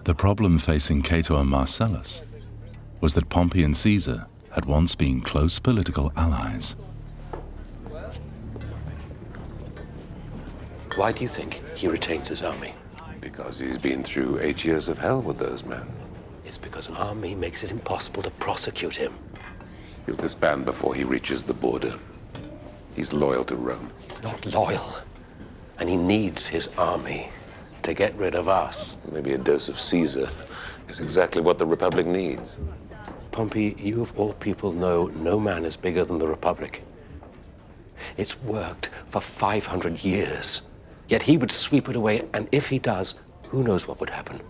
The problem facing Cato and Marcellus was that Pompey and Caesar had once been close political allies. Why do you think he retains his army? Because he's been through 8 years of hell with those men. It's because an army makes it impossible to prosecute him. He'll disband before he reaches the border. He's loyal to Rome. He's not loyal. And he needs his army to get rid of us. Maybe a dose of Caesar is exactly what the Republic needs. Pompey, you of all people know no man is bigger than the Republic. It's worked for 500 years. Yet he would sweep it away, and if he does, who knows what would happen?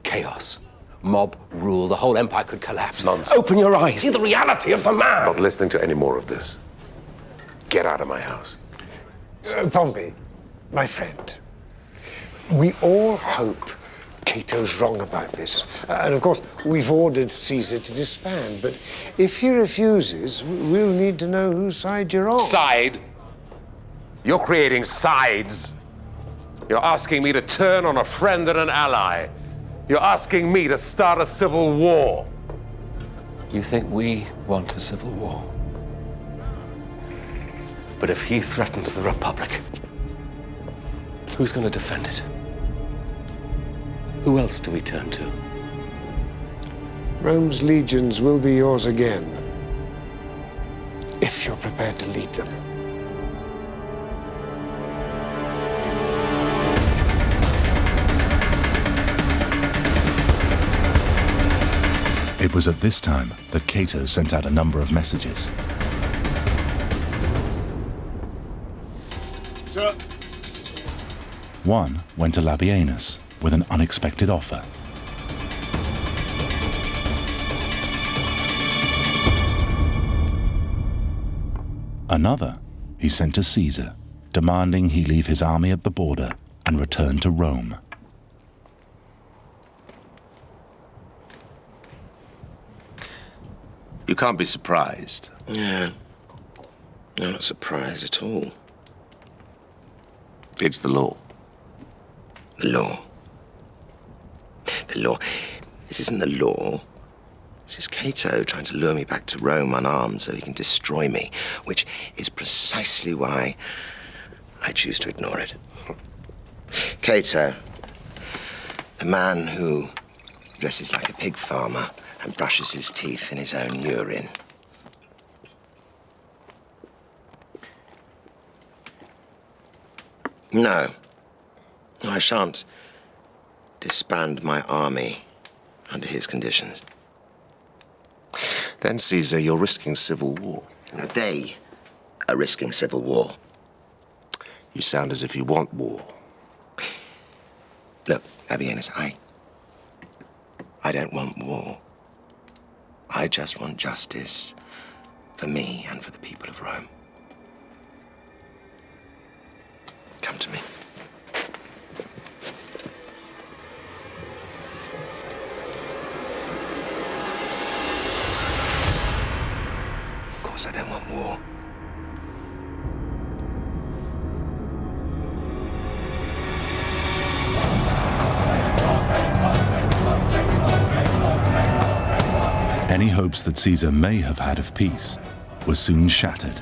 Chaos. Mob rule. The whole empire could collapse. Nonsense. Open your eyes. See the reality of the man. Not listening to any more of this. Get out of my house. Pompey, my friend, we all hope Cato's wrong about this. And of course, we've ordered Caesar to disband. But if he refuses, we'll need to know whose side you're on. Side? You're creating sides. You're asking me to turn on a friend and an ally. You're asking me to start a civil war. You think we want a civil war? But if he threatens the Republic, who's going to defend it? Who else do we turn to? Rome's legions will be yours again, if you're prepared to lead them. It was at this time that Cato sent out a number of messages. Sir. One went to Labienus with an unexpected offer. Another he sent to Caesar, demanding he leave his army at the border and return to Rome. You can't be surprised. Yeah. I'm not surprised at all. It's the law. The law. The law. This isn't the law. This is Cato trying to lure me back to Rome unarmed so he can destroy me, which is precisely why I choose to ignore it. Cato, the man who dresses like a pig farmer and brushes his teeth in his own urine. No, I shan't disband my army under his conditions. Then, Caesar, you're risking civil war. Now, they are risking civil war. You sound as if you want war. Look, Labienus, I don't want war. I just want justice for me and for the people of Rome. Come to me. Of course I don't want war. Any hopes that Caesar may have had of peace were soon shattered.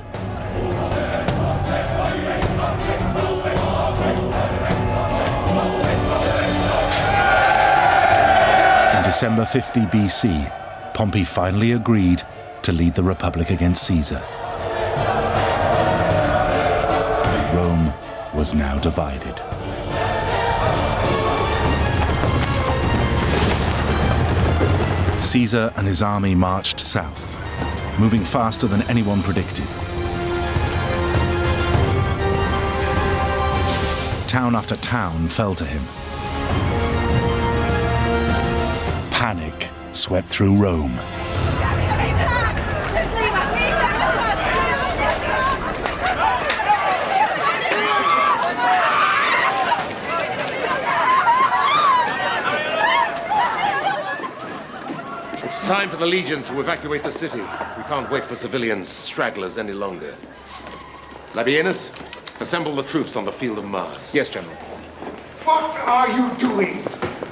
In December 50 BC, Pompey finally agreed to lead the Republic against Caesar. Rome was now divided. Caesar and his army marched south, moving faster than anyone predicted. Town after town fell to him. Panic swept through Rome. It's time for the legions to evacuate the city. We can't wait for civilian stragglers any longer. Labienus, assemble the troops on the field of Mars. Yes, General. What are you doing?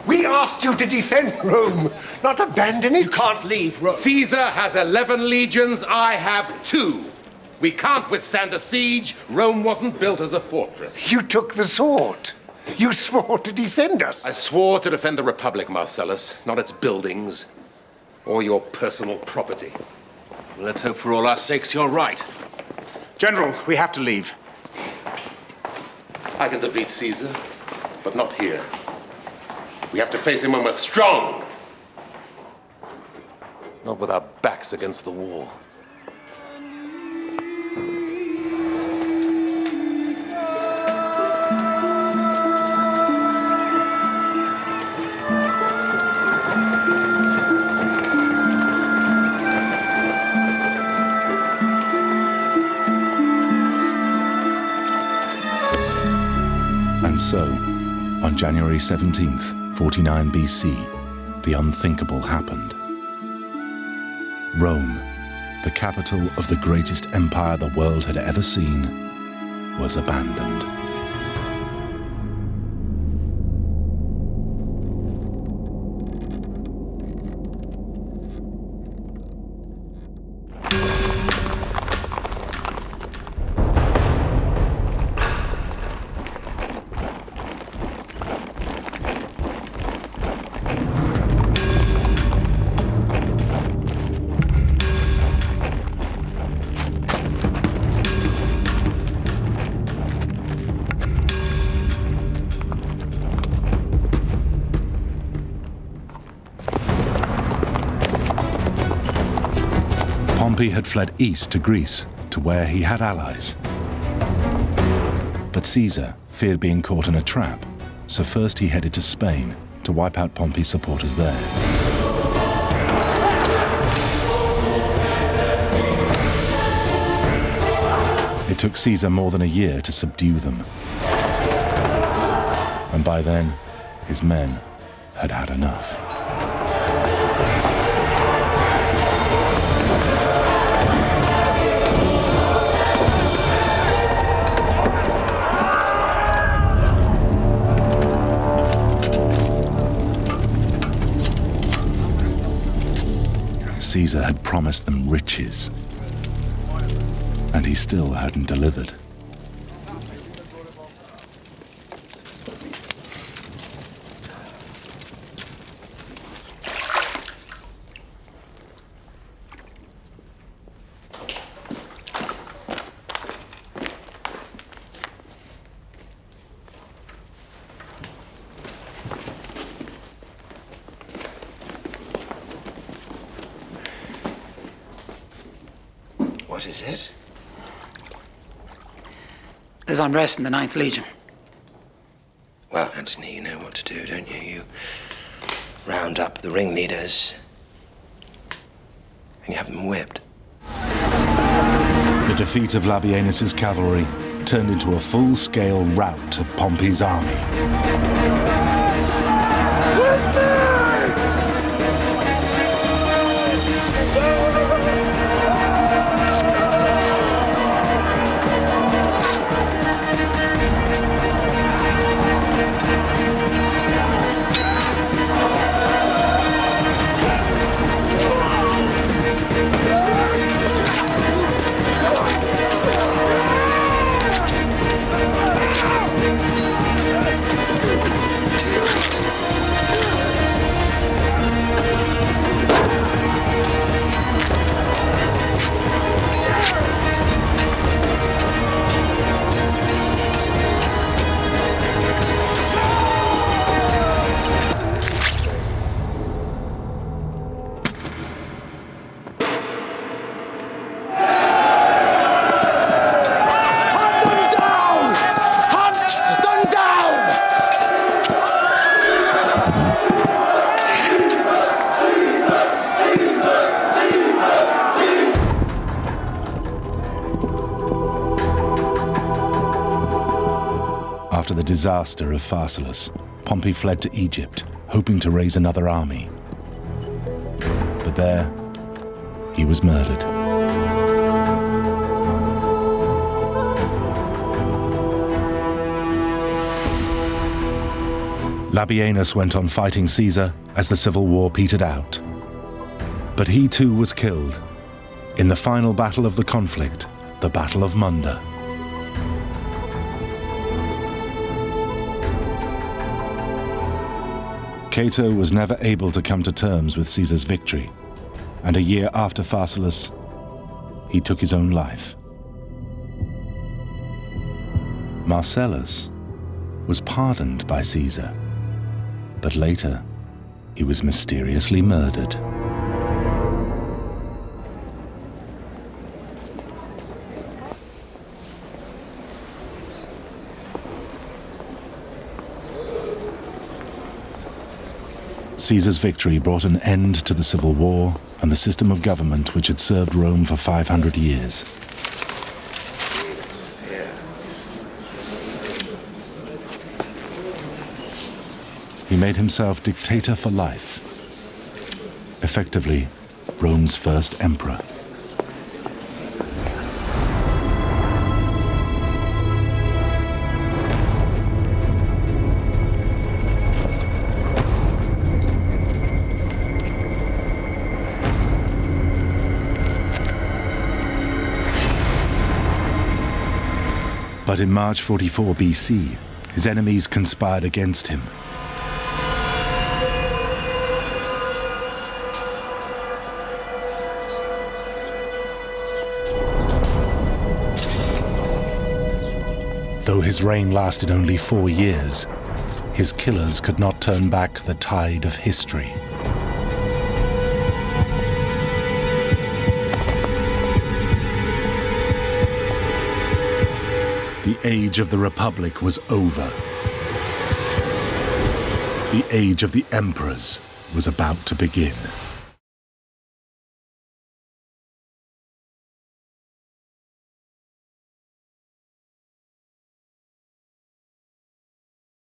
We We asked you to defend Rome, not abandon it. You can't leave Rome. Caesar has 11 legions, I have 2. We can't withstand a siege. Rome wasn't built as a fortress. You took the sword. You swore to defend us. I swore to defend the Republic, Marcellus, not its buildings or your personal property. Well, let's hope for all our sakes you're right. General, we have to leave. I can defeat Caesar, but not here. We have to face him when we're strong, not with our backs against the wall. And so, on January 17th, 49 BC, the unthinkable happened. Rome, the capital of the greatest empire the world had ever seen, was abandoned. Pompey had fled east to Greece, to where he had allies. But Caesar feared being caught in a trap, so first he headed to Spain to wipe out Pompey's supporters there. It took Caesar more than a year to subdue them. And by then, his men had had enough. Caesar had promised them riches, and he still hadn't delivered. What is it? There's unrest in the 9th Legion. Well, Antony, you know what to do, don't you? You round up the ringleaders and you have them whipped. The defeat of Labienus's cavalry turned into a full-scale rout of Pompey's army. After the disaster of Pharsalus, Pompey fled to Egypt, hoping to raise another army. But there, he was murdered. Labienus went on fighting Caesar as the civil war petered out. But he too was killed in the final battle of the conflict, the Battle of Munda. Cato was never able to come to terms with Caesar's victory, and a year after Pharsalus, he took his own life. Marcellus was pardoned by Caesar, but later he was mysteriously murdered. Caesar's victory brought an end to the civil war and the system of government which had served Rome for 500 years. He made himself dictator for life, effectively Rome's first emperor. But in March 44 BC, his enemies conspired against him. Though his reign lasted only 4 years, his killers could not turn back the tide of history. The age of the Republic was over. The age of the emperors was about to begin.